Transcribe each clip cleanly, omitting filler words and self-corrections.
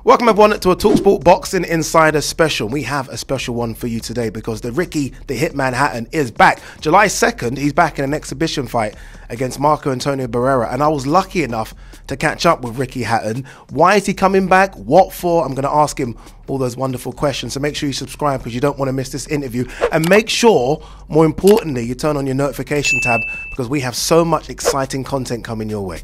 Welcome everyone to a talkSPORT Boxing Insider special. We have a special one for you today because the Hitman Hatton is back. July 2nd, he's back in an exhibition fight against Marco Antonio Barrera, and I was lucky enough to catch up with Ricky Hatton. Why is he coming back? What for? I'm going to ask him all those wonderful questions, so make sure you subscribe because you don't want to miss this interview, and make sure, more importantly, you turn on your notification tab because we have so much exciting content coming your way.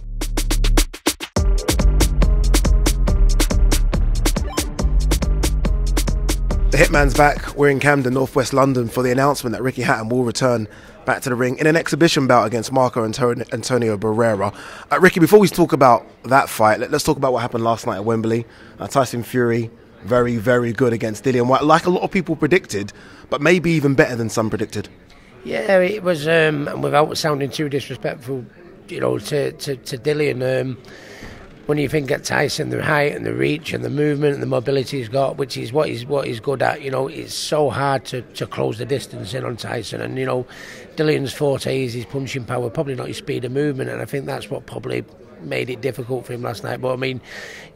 The Hitman's back. We're in Camden, northwest London, for the announcement that Ricky Hatton will return back to the ring in an exhibition bout against Marco Antonio Barrera. Ricky, before we talk about that fight, let's talk about what happened last night at Wembley. Tyson Fury, very, very good against Dillian Whyte, like a lot of people predicted, but maybe even better than some predicted. Yeah, it was, without sounding too disrespectful, to Dillian, when you think at Tyson, the height and the reach and the movement and the mobility he's got, which is what he's good at, it's so hard to close the distance in on Tyson. And, Dillian's forte is his punching power, probably not his speed of movement, and I think that's what probably made it difficult for him last night. But,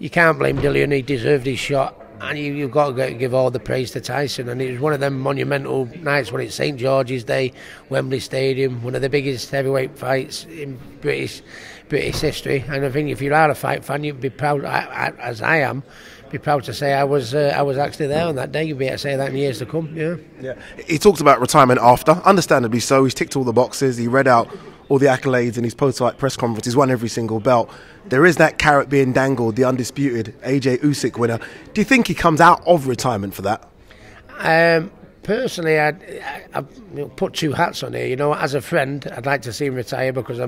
you can't blame Dillian. He deserved his shot, and you've got to give all the praise to Tyson. And it was one of them monumental nights when it's St George's Day, Wembley Stadium, one of the biggest heavyweight fights in British history. And I think if you are a fight fan, you'd be proud, as I am, be proud to say I was actually there on that day. You'd be able to say that in years to come. Yeah. He talked about retirement after, understandably so. He's ticked all the boxes. He read out all the accolades in his post-fight press conference. He's won every single belt. There is that carrot being dangled, the undisputed AJ Usyk winner. Do you think he comes out of retirement for that? Personally, I've put two hats on here. As a friend, I'd like to see him retire because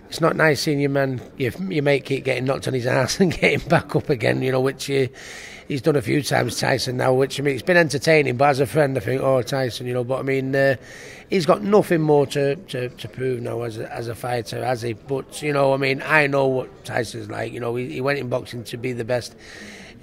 it's not nice seeing your man, your mate keep getting knocked on his ass and getting back up again, which he's done a few times, Tyson, now, which, it's been entertaining, but as a friend, I think, Tyson, but, he's got nothing more to prove now as a fighter, has he? But, I know what Tyson's like, he went in boxing to be the best.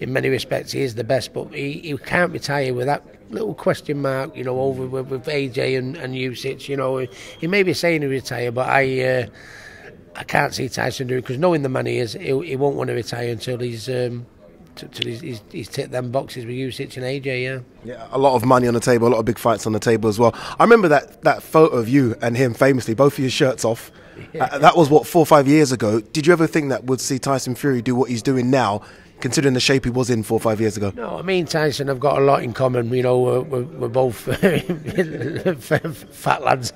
In many respects, he is the best, but he can't retire with that little question mark, over with AJ and Usyk, he may be saying he'll retire, but I can't see Tyson doing it, because knowing the man he is, he won't want to retire until he's ticked them boxes with Usyk and AJ. Yeah, a lot of money on the table, a lot of big fights on the table as well. I remember that photo of you and him famously, both of your shirts off. That was 4 or 5 years ago. Did you ever think that would see Tyson Fury do what he's doing now, considering the shape he was in 4 or 5 years ago? No, Tyson, I've got a lot in common. We're both fat lads.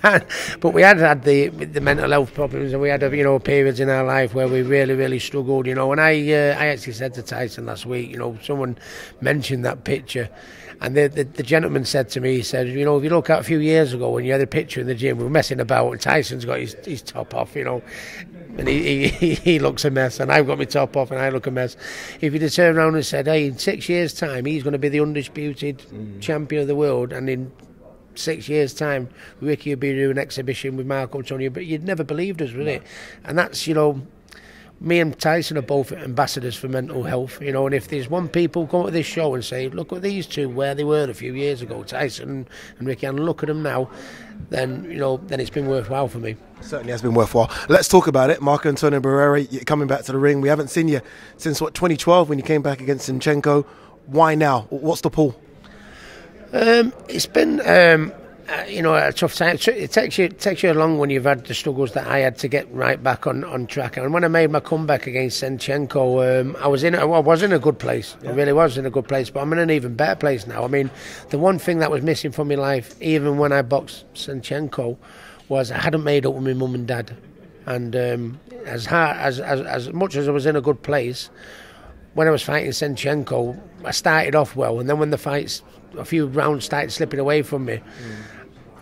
But we had the mental health problems, and we had periods in our life where we really, really struggled. And I actually said to Tyson last week, someone mentioned that picture, and the gentleman said to me, he said, if you look at a few years ago when you had a picture in the gym, we were messing about, and Tyson's got his top off, and he looks a mess, and I've got my top off and I look a mess. If you'd have turned around and said, hey, in 6 years' time he's going to be the undisputed champion of the world, and in 6 years' time Ricky would be doing an exhibition with Marco Antonio, but you'd never believed us, would it? And that's, me and Tyson are both ambassadors for mental health, and if there's one people come to this show and say, look at these two where they were a few years ago, Tyson and Ricky, and look at them now, then then it's been worthwhile for me. Certainly has been worthwhile. Let's talk about it. Marco Antonio Barrera, you're coming back to the ring. We haven't seen you since 2012 when you came back against Sanchez. Why now? What's the pull? It's been a tough time. It takes you along when you've had the struggles that I had to get right back on track. And when I made my comeback against Sanchez, I was in a good place. Yeah. I really was in a good place, but I'm in an even better place now. The one thing that was missing from my life, even when I boxed Sanchez, was I hadn't made up with my mum and dad. And as much as I was in a good place, when I was fighting Sanchez, I started off well, and then when the fights, a few rounds started slipping away from me,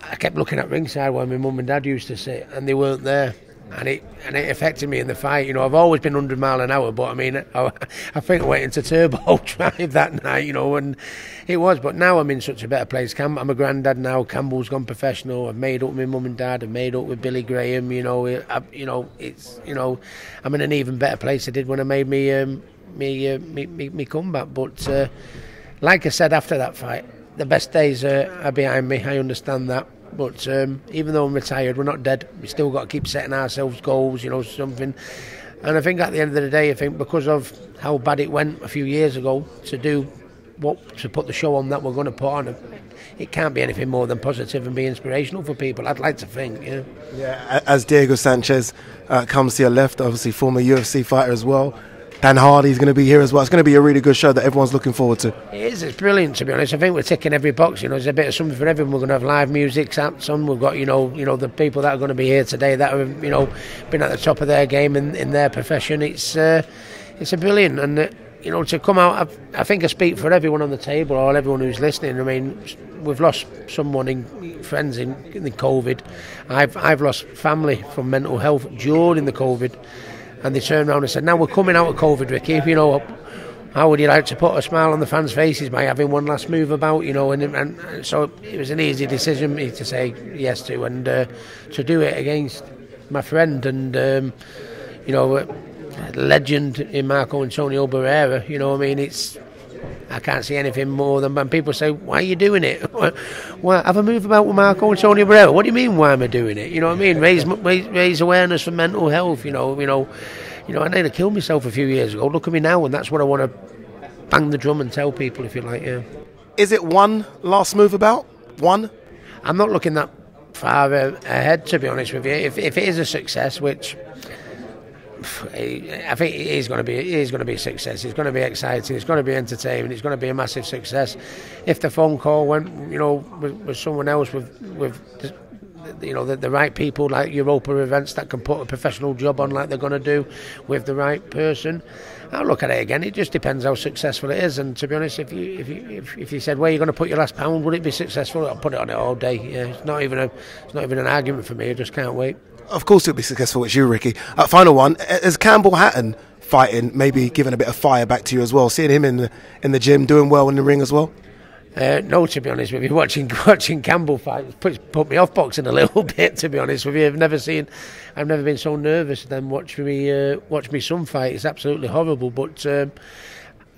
I kept looking at ringside where my mum and dad used to sit, and they weren't there, and it affected me in the fight. I've always been 100 mile an hour, but I think I went into turbo drive that night, and it was. But now I'm in such a better place. I'm a granddad now. Campbell's gone professional. I've made up with my mum and dad. I've made up with Billy Graham. I'm in an even better place I did when I made me comeback. But like I said after that fight, the best days are behind me. I understand that. But even though I'm retired, we're not dead. We still got to keep setting ourselves goals, something. And I think at the end of the day, I think because of how bad it went a few years ago, to put the show on that we're going to put on, it can't be anything more than positive and be inspirational for people. I'd like to think, yeah. Yeah, as Diego Sanchez comes to your left, obviously former UFC fighter as well. Dan Hardy's going to be here as well. It's going to be a really good show that everyone's looking forward to. It is. It's brilliant, to be honest. I think we're ticking every box. You know, there's a bit of something for everyone. We're going to have live music, some. We've got, you know, the people that are going to be here today that have, you know, been at the top of their game in their profession. It's a brilliant, and you know, to come out. I think I speak for everyone on the table or everyone who's listening. I mean, we've lost someone friends in the COVID. I've lost family from mental health during the COVID. And they turned around and said, now we're coming out of COVID, Ricky, you know, how would you like to put a smile on the fans' faces by having one last move about, you know, and so it was an easy decision to say yes to, and to do it against my friend and, you know, legend in Marco Antonio Barrera, you know what I mean, I can't see anything more than when people say, why are you doing it? Well, have a move about with Marco Antonio Barrera. What do you mean, why am I doing it? You know what I mean? Raise awareness for mental health, you know, I nearly killed myself a few years ago. Look at me now, and that's what I want to bang the drum and tell people, if you like, yeah. Is it one last move about? One? I'm not looking that far ahead, to be honest with you. If it is a success, which I think it is going to be a success. It's going to be exciting. It's going to be entertaining. It's going to be a massive success. If the phone call went, you know, with someone else with you know, the right people like Europa Events that can put a professional job on like they're going to do with the right person, I'll look at it again. It just depends how successful it is. And to be honest, if you said where you're going to put your last pound, would it be successful? I'll put it on it all day. Yeah, it's not even an argument for me. I just can't wait. Of course it'll be successful. It's you, Ricky. Final one. Is Campbell Hatton fighting maybe giving a bit of fire back to you as well? Seeing him in the gym doing well in the ring as well? No, to be honest with you, watching Campbell fight put me off boxing a little bit. To be honest with you, I've never been so nervous than watch me son fight. It's absolutely horrible. But you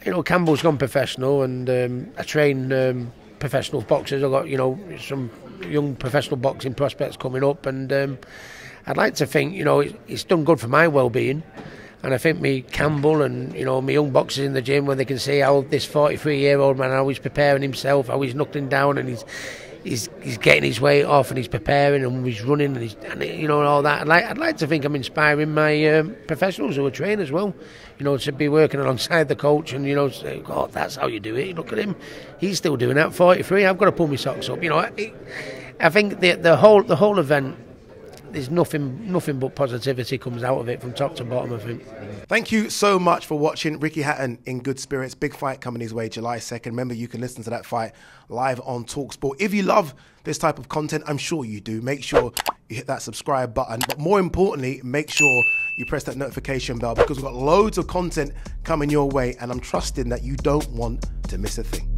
know, Campbell's gone professional, and I train professional boxers. I've got, you know, some young professional boxing prospects coming up, and I'd like to think, you know, it's done good for my well-being. And I think me Campbell and, you know, my young boxers in the gym, when they can see how this 43-year-old man, how he's preparing himself, how he's knuckling down and he's getting his weight off and he's preparing and he's running and you know, and all that. I'd like to think I'm inspiring my professionals who are trained as well, you know, to be working alongside the coach and, you know, say, God, that's how you do it. Look at him, he's still doing that. 43, I've got to pull my socks up. You know, I think the whole event, there's nothing but positivity comes out of it from top to bottom, I think. Thank you so much for watching Ricky Hatton in good spirits. Big fight coming his way July 2nd. Remember, you can listen to that fight live on talkSPORT. If you love this type of content, I'm sure you do, make sure you hit that subscribe button. But more importantly, make sure you press that notification bell, because we've got loads of content coming your way, and I'm trusting that you don't want to miss a thing.